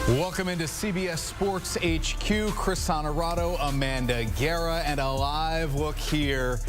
Welcome into CBS Sports HQ. Chris Honorado, Amanda Guerra, and a live look here.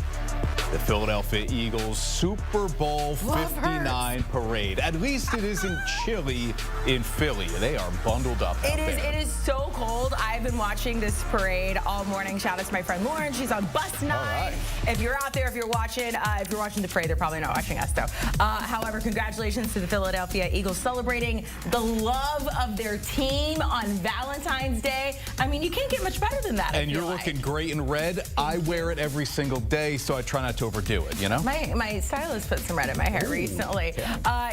The Philadelphia Eagles Super Bowl 59 parade. At least it isn't chilly in Philly. They are bundled up out there. It is so cold. I've been watching this parade all morning. Shout out to my friend Lauren. She's on bus night. If you're out there, if you're watching the parade, they're probably not watching us though. However, congratulations to the Philadelphia Eagles celebrating the love of their team on Valentine's Day. I mean, you can't get much better than that. And you're looking great in red. I wear it every single day, so I try not to overdo it, you know? My stylist put some red in my hair recently.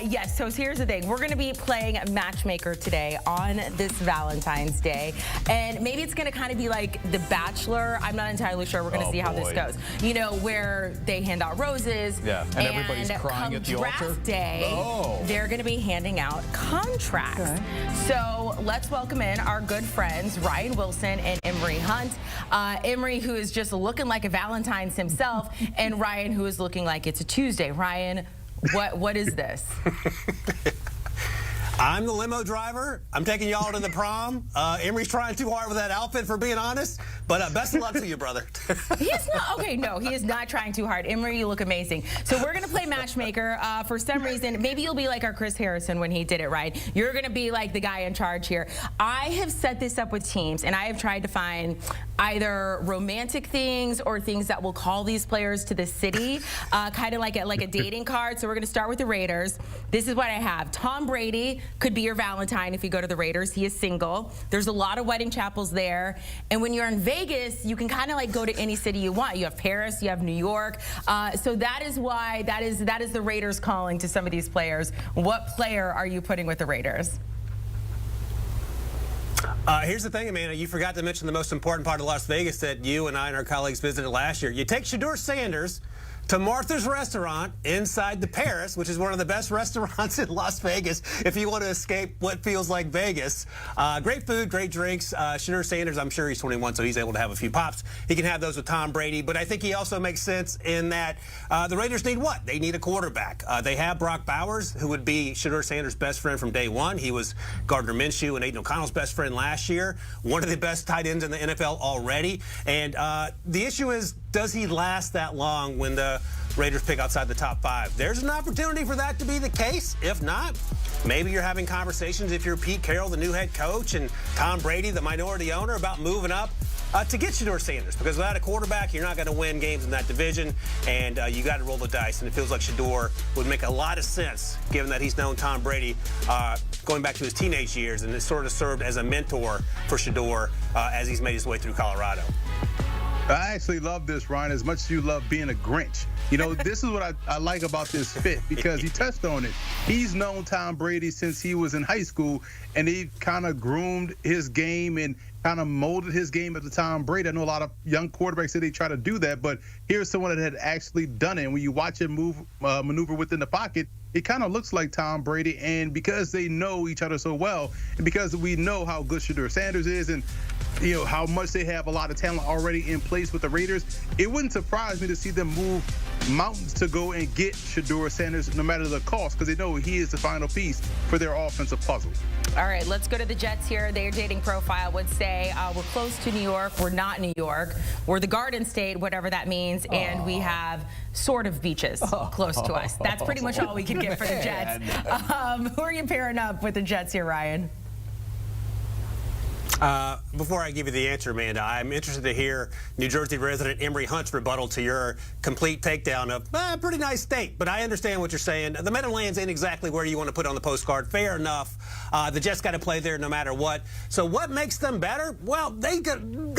Yes, so here's the thing. We're going to be playing Matchmaker today on this Valentine's Day. And maybe it's going to kind of be like The Bachelor. I'm not entirely sure. We're going to see how this goes. You know, where they hand out roses. Yeah, and everybody's crying at the altar. Draft day, they're going to be handing out contracts. Okay. So let's welcome in our good friends, Ryan Wilson and Emory Hunt. Emory, who is just looking like a Valentine's himself, and Ryan, who is looking like it's a Tuesday. Ryan, what is this? I'm the limo driver. I'm taking y'all to the prom. Emory's trying too hard with that outfit, for being honest. But best of luck to you, brother. He is not. Okay, no, he is not trying too hard. Emory, you look amazing. So we're going to play Matchmaker. For some reason, maybe you'll be like our Chris Harrison when he did it right. You're going to be like the guy in charge here. I have set this up with teams, and I have tried to find either romantic things or things that will call these players to the city, kind of like a dating card. So we're going to start with the Raiders. This is what I have. Tom Brady could be your Valentine if you go to the Raiders. He is single. There's a lot of wedding chapels there. And when you're in Vegas, you can kind of like go to any city you want. You have Paris, you have New York. So that is why that is the Raiders calling to some of these players. What player are you putting with the Raiders? Here's the thing, Amanda. You forgot to mention the most important part of Las Vegas that you and I and our colleagues visited last year. You take Shedeur Sanders to Martha's Restaurant inside the Paris, which is one of the best restaurants in Las Vegas if you want to escape what feels like Vegas. Great food, great drinks. Shedeur Sanders, I'm sure he's 21, so he's able to have a few pops. He can have those with Tom Brady, but I think he also makes sense in that the Raiders need what? They need a quarterback. They have Brock Bowers, who would be Shedeur Sanders' best friend from day one. He was Gardner Minshew and Aiden O'Connell's best friend last year. One of the best tight ends in the NFL already. And the issue is, does he last that long when the Raiders pick outside the top 5? There's an opportunity for that to be the case. If not, maybe you're having conversations if you're Pete Carroll, the new head coach, and Tom Brady, the minority owner, about moving up to get Shedeur Sanders. Because without a quarterback, you're not going to win games in that division, and you got to roll the dice. And it feels like Shedeur would make a lot of sense, given that he's known Tom Brady going back to his teenage years, and has sort of served as a mentor for Shedeur as he's made his way through Colorado. I actually love this, Ryan, as much as you love being a Grinch. You know, this is what I like about this fit, because he touched on it. He's known Tom Brady since he was in high school, and he kind of groomed his game and kind of molded his game after Tom Brady. I know a lot of young quarterbacks say they try to do that, but here's someone that had actually done it. And when you watch him maneuver within the pocket, it kind of looks like Tom Brady. And because they know each other so well, and because we know how good Shedeur Sanders is, and you know how much they have a lot of talent already in place with the Raiders, it wouldn't surprise me to see them move mountains to go and get Shedeur Sanders, no matter the cost, because they know he is the final piece for their offensive puzzle. All right, let's go to the Jets here. Their dating profile would say we're close to New York, we're not New York, we're the Garden State, whatever that means, and we have sort of beaches close to us. That's pretty much all we can get for the Jets. Who are you pairing up with the Jets here, Ryan? Before I give you the answer, Amanda, I'm interested to hear New Jersey resident Emory Hunt's rebuttal to your complete takedown of a pretty nice state. But I understand what you're saying. The Meadowlands ain't exactly where you want to put on the postcard. Fair enough. The Jets got to play there no matter what. So what makes them better? Well, they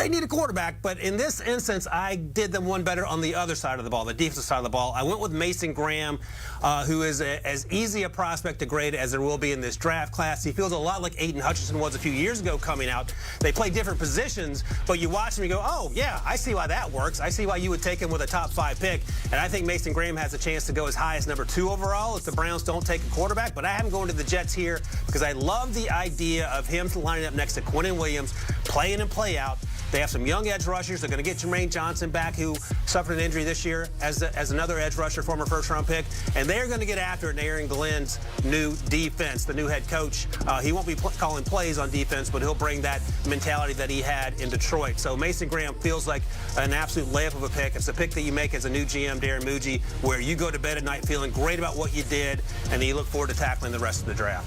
need a quarterback. But in this instance, I did them one better on the other side of the ball, the defensive side of the ball. I went with Mason Graham, who is as easy a prospect to grade as there will be in this draft class. He feels a lot like Aiden Hutchinson was a few years ago coming out. They play different positions, but you watch him and you go, oh, yeah, I see why that works. I see why you would take him with a top 5 pick. And I think Mason Graham has a chance to go as high as number 2 overall if the Browns don't take a quarterback. But I have him going to the Jets here because I love the idea of him lining up next to Quinnen Williams, play in and play out. They have some young edge rushers. They're going to get Jermaine Johnson back, who suffered an injury this year as another edge rusher, former first-round pick. And they're going to get after it in Aaron Glenn's new defense, the new head coach. He won't be calling plays on defense, but he'll bring that mentality that he had in Detroit. So Mason Graham feels like an absolute layup of a pick. It's a pick that you make as a new GM, Darren Muji, where you go to bed at night feeling great about what you did, and then you look forward to tackling the rest of the draft.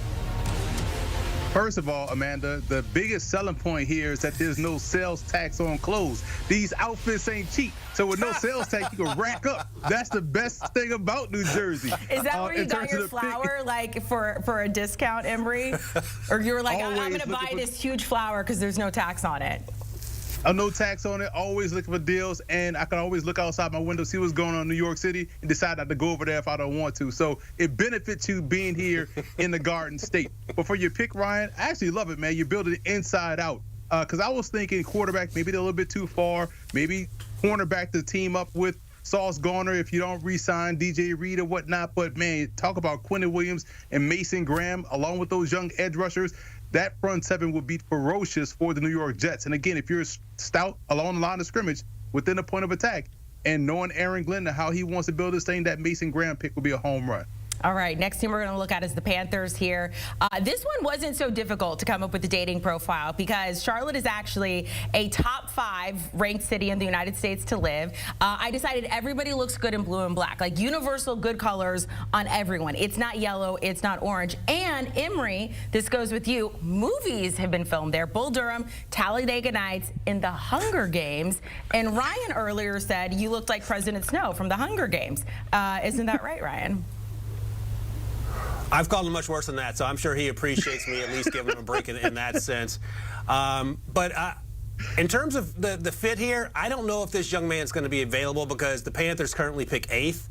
First of all, Amanda, the biggest selling point here is that there's no sales tax on clothes. These outfits ain't cheap. So with no sales tax, you can rack up. That's the best thing about New Jersey. Is that where you got your flour, like for a discount, Emory? Or you were like, I'm going to buy this huge flour because there's no tax on it? No tax on it, always looking for deals, and I can always look outside my window, see what's going on in New York City, and decide not to go over there if I don't want to. So it benefits you being here in the Garden State. But for your pick, Ryan, I actually love it, man. You build it inside out. Because I was thinking quarterback, maybe they're a little bit too far. Maybe cornerback to team up with Sauce Gardner if you don't re-sign DJ Reed or whatnot. But, man, talk about Quentin Williams and Mason Graham, along with those young edge rushers. That front seven would be ferocious for the New York Jets. And again, if you're stout along the line of scrimmage within the point of attack, and knowing Aaron Glenn and how he wants to build this thing, that Mason Graham pick will be a home run. All right, next team we're going to look at is the Panthers here. This one wasn't so difficult to come up with the dating profile because Charlotte is actually a top 5 ranked city in the United States to live. I decided everybody looks good in blue and black, like universal good colors on everyone. It's not yellow, it's not orange. And Emory, this goes with you, movies have been filmed there. Bull Durham, Talladega Nights, in the Hunger Games. And Ryan earlier said you looked like President Snow from the Hunger Games. Isn't that right, Ryan? I've called him much worse than that, so I'm sure he appreciates me at least giving him a break in that sense. But in terms of the fit here, I don't know if this young man's going to be available because the Panthers currently pick 8th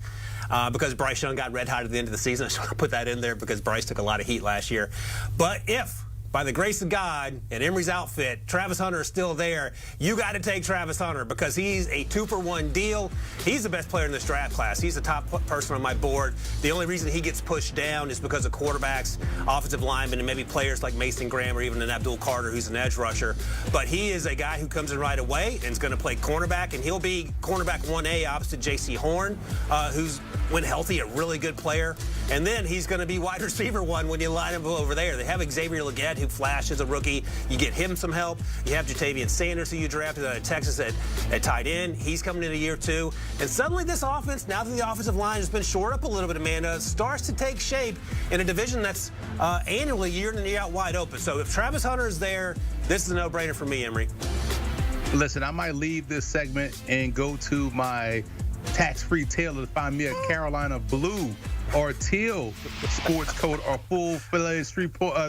because Bryce Young got red hot at the end of the season. I just want to put that in there because Bryce took a lot of heat last year. But if, by the grace of God, in Emory's outfit, Travis Hunter is still there, you got to take Travis Hunter because he's a 2-for-1 deal. He's the best player in this draft class. He's the top person on my board. The only reason he gets pushed down is because of quarterbacks, offensive linemen, and maybe players like Mason Graham or even an Abdul Carter, who's an edge rusher. But he is a guy who comes in right away and is going to play cornerback, and he'll be cornerback 1A opposite J.C. Horn, who's, when healthy, a really good player. And then he's going to be wide receiver 1 when you line him over there. They have Xavier Legette, who flashed as a rookie. You get him some help. You have Jatavian Sanders, who you drafted out of Texas at tight end. He's coming in year 2. And suddenly this offense, now that the offensive line has been shored up a little bit, Amanda, starts to take shape in a division that's annually, year in and year out, wide open. So if Travis Hunter is there, this is a no-brainer for me, Emory. Listen, I might leave this segment and go to my tax-free tailor to find me a Carolina blue or teal sports coat or full-fledged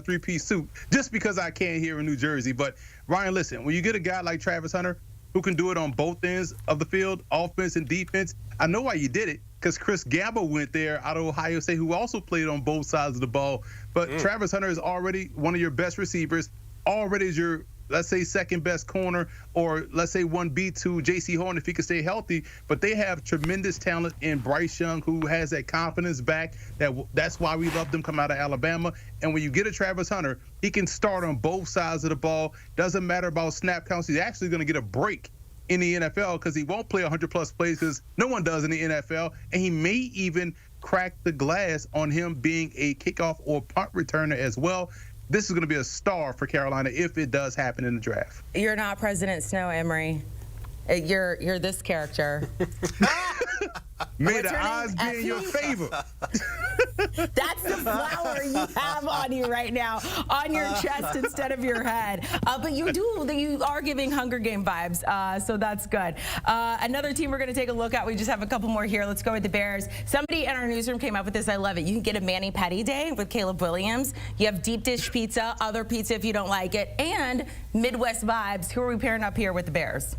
three-piece suit just because I can't here in New Jersey. But, Ryan, listen, when you get a guy like Travis Hunter who can do it on both ends of the field, offense and defense, I know why you did it, because Chris Gamble went there out of Ohio State, who also played on both sides of the ball. But Travis Hunter is already one of your best receivers, already is your, let's say, second best corner, or let's say 1B to J.C. Horn if he can stay healthy. But they have tremendous talent in Bryce Young, who has that confidence back. That's why we love them coming out of Alabama. And when you get a Travis Hunter, he can start on both sides of the ball. Doesn't matter about snap counts. He's actually going to get a break in the NFL because he won't play 100-plus plays because no one does in the NFL. And he may even crack the glass on him being a kickoff or punt returner as well. This is going to be a star for Carolina if it does happen in the draft. You're not President Snow, Emory. You're this character. May the odds be in your favor. That's the flower you have on you right now, on your chest instead of your head. But you are giving Hunger Game vibes, so that's good. Another team we're going to take a look at, we just have a couple more here. Let's go with the Bears. Somebody in our newsroom came up with this. I love it. You can get a mani-pedi day with Caleb Williams. You have deep dish pizza, other pizza if you don't like it, and Midwest vibes. Who are we pairing up here with the Bears?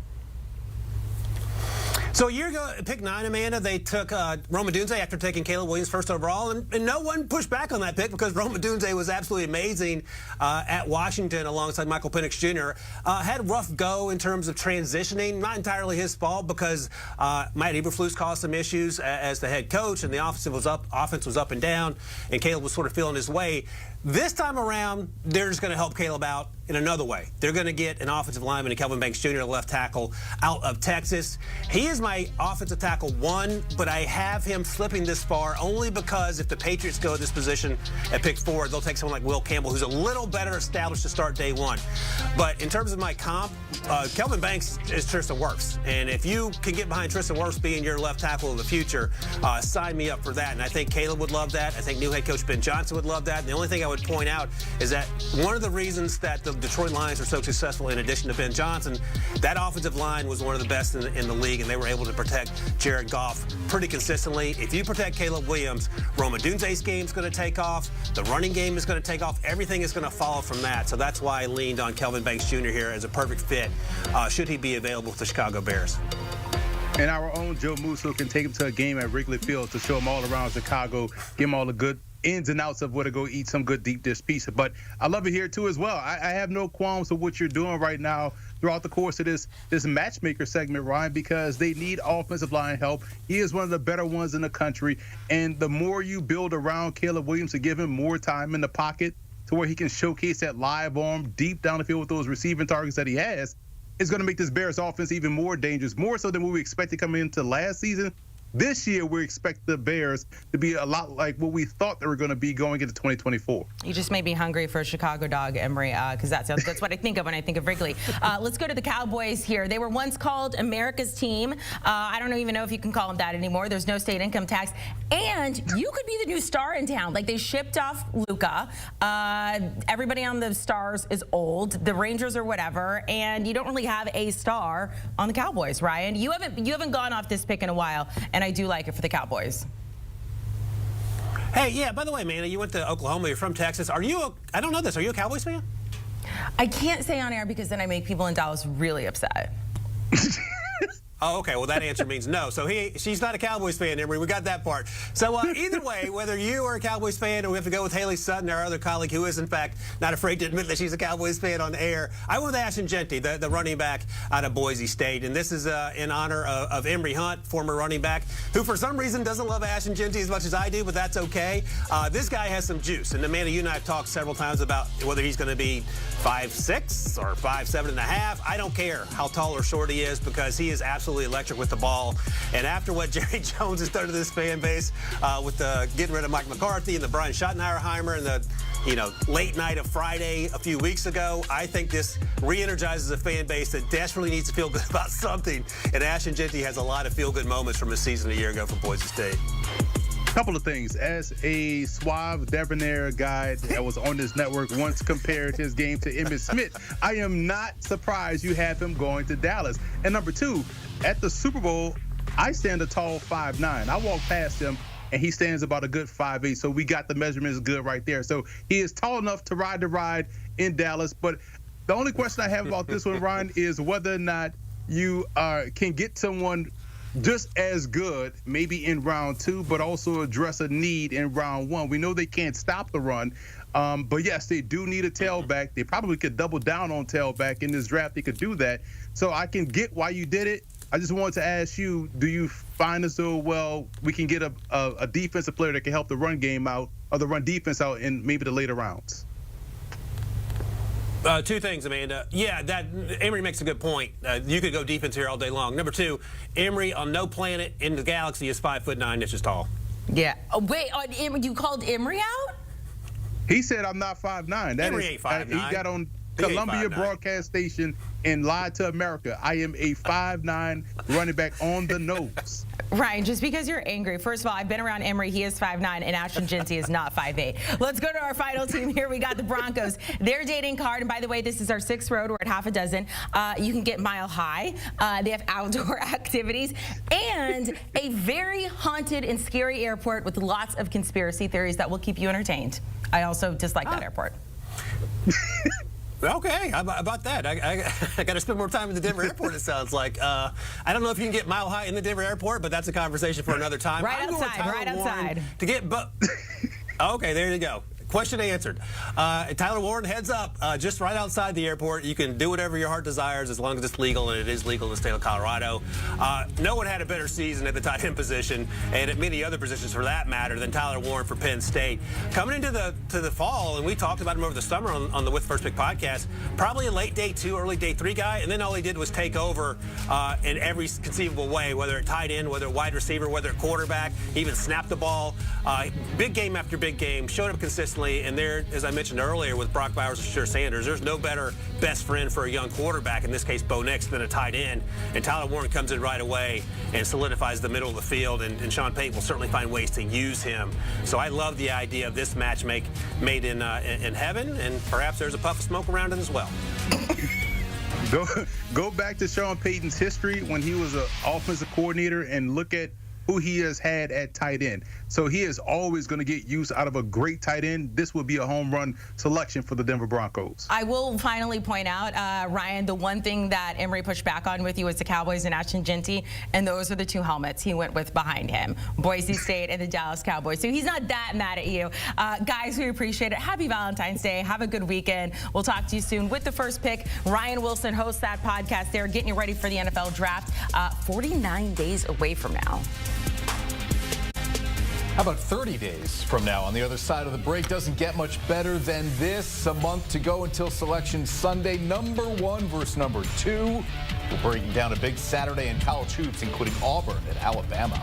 So a year ago, at pick 9, Amanda, they took Rome Odunze after taking Caleb Williams first overall, and no one pushed back on that pick because Rome Odunze was absolutely amazing at Washington alongside Michael Penix Jr. Had a rough go in terms of transitioning, not entirely his fault because Matt Eberflus caused some issues as the head coach, and the offense was up and down, and Caleb was sort of feeling his way. This time around, they're just going to help Caleb out in another way. They're going to get an offensive lineman, Kelvin Banks Jr., left tackle, out of Texas. He is my offensive tackle 1, but I have him slipping this far only because if the Patriots go this position at pick 4, they'll take someone like Will Campbell, who's a little better established to start day 1. But in terms of my comp, Kelvin Banks is Tristan Wirfs. And if you can get behind Tristan Wirfs being your left tackle of the future, sign me up for that. And I think Caleb would love that. I think new head coach Ben Johnson would love that. And the only thing I would point out is that one of the reasons that the Detroit Lions are so successful, in addition to Ben Johnson, that offensive line was one of the best in the league, and they were able to protect Jared Goff pretty consistently. If you protect Caleb Williams, Rome Odunze's game is going to take off. The running game is going to take off. Everything is going to follow from that. So that's why I leaned on Kelvin Banks Jr. here as a perfect fit, should he be available with the Chicago Bears. And our own Joe Musso can take him to a game at Wrigley Field to show him all around Chicago, give him all the good ins and outs of where to go eat some good deep dish pizza. But I love it here too as well. I have no qualms with what you're doing right now throughout the course of this matchmaker segment, Ryan, because they need offensive line help. He is one of the better ones in the country. And the more you build around Caleb Williams to give him more time in the pocket to where he can showcase that live arm deep down the field with those receiving targets that he has, is going to make this Bears offense even more dangerous, more so than what we expected coming into last season. This year, we expect the Bears to be a lot like what we thought they were going to be going into 2024. You just made me hungry for a Chicago dog, Emory, because that's what I think of when I think of Wrigley. Let's go to the Cowboys here. They were once called America's team. I don't even know if you can call them that anymore. There's no state income tax. And you could be the new star in town. Like, they shipped off Luka. Everybody on the Stars is old. The Rangers are whatever. And you don't really have a star on the Cowboys, Ryan. You haven't gone off this pick in a while. And I do like it for the Cowboys. Hey, yeah, by the way, man, you went to Oklahoma. You're from Texas. I don't know this. Are you a Cowboys fan? I can't say on air because then I make people in Dallas really upset. Oh, okay. Well, that answer means no. So she's not a Cowboys fan, Emory. We got that part. So either way, whether you are a Cowboys fan or we have to go with Haley Sutton, our other colleague who is, in fact, not afraid to admit that she's a Cowboys fan on air, I went with Ashton Jeanty, the running back out of Boise State. And this is in honor of Emory Hunt, former running back, who for some reason doesn't love Ashton Jeanty as much as I do, but that's okay. This guy has some juice. And Amanda, you and I have talked several times about whether he's going to be 5'6" or 5'7.5". I don't care how tall or short he is because he is absolutely electric with the ball. And after what Jerry Jones has done to this fan base with the getting rid of Mike McCarthy and the Brian Schottenheimer and the late night of Friday a few weeks ago, I think this re-energizes a fan base that desperately needs to feel good about something. And Ashton Jeanty has a lot of feel-good moments from his season a year ago for Boise State. Couple of things. As a suave, debonair guy that was on this network once compared his game to Emmitt Smith, I am not surprised you have him going to Dallas. And number two, at the Super Bowl, I stand a tall 5'9". I walk past him, and he stands about a good 5'8". So we got the measurements good right there. So he is tall enough to ride the ride in Dallas. But the only question I have about this one, Ryan, is whether or not you can get someone just as good, maybe in round 2, but also address a need in round 1. We know they can't stop the run, but yes, they do need a tailback. They probably could double down on tailback in this draft. They could do that. So I can get why you did it. I just wanted to ask you, do you find as though, well, we can get a defensive player that can help the run game out, or the run defense out in maybe the later rounds? Two things, Amanda. Yeah, Emory makes a good point. You could go defense here all day long. Number two, Emory on no planet in the galaxy is 5'9" inches tall. Yeah. Oh, wait, you called Emory out? He said I'm not 5'9". Emory ain't 5'9". He got on Columbia broadcast station and lied to America. I am a 5'9" running back on the nose. Ryan, just because you're angry, first of all, I've been around Emory. He is 5'9", and Ashton Jeanty is not 5'8". Let's go to our final team here. We got the Broncos. Their dating card, and by the way, this is our 6th road. We're at half a dozen. You can get Mile High. They have outdoor activities and a very haunted and scary airport with lots of conspiracy theories that will keep you entertained. I also dislike that airport. Okay, how about that? I got to spend more time in the Denver airport, it sounds like. I don't know if you can get Mile High in the Denver airport, but that's a conversation for another time. Right outside. To get, okay, there you go. question answered. Tyler Warren, heads up, just right outside the airport. You can do whatever your heart desires as long as it's legal, and it is legal in the state of Colorado. No one had a better season at the tight end position, and at many other positions for that matter, than Tyler Warren for Penn State. Coming into the fall, and we talked about him over the summer on the With First Pick podcast, probably a late day 2, early day 3 guy, and then all he did was take over in every conceivable way, whether at tight end, whether at wide receiver, whether at quarterback, he even snapped the ball. Big game after big game, showed up consistently, and there, as I mentioned earlier with Brock Bowers and Shedeur Sanders, there's no better best friend for a young quarterback, in this case Bo Nix, than a tight end. And Tyler Warren comes in right away and solidifies the middle of the field, and Sean Payton will certainly find ways to use him. So I love the idea of this match made in heaven, and perhaps there's a puff of smoke around it as well. Go back to Sean Payton's history when he was an offensive coordinator and look at who he has had at tight end. So he is always going to get use out of a great tight end. This would be a home run selection for the Denver Broncos. I will finally point out, Ryan, the one thing that Emory pushed back on with you was the Cowboys and Ashton Jeanty, and those are the 2 helmets he went with behind him, Boise State and the Dallas Cowboys. So he's not that mad at you. Guys, we appreciate it. Happy Valentine's Day. Have a good weekend. We'll talk to you soon with the first pick. Ryan Wilson hosts that podcast there, getting you ready for the NFL draft 49 days away from now. How about 30 days from now? On the other side of the break, doesn't get much better than this. A month to go until Selection Sunday. Number 1 versus number 2. We're breaking down a big Saturday in college hoops, including Auburn at Alabama.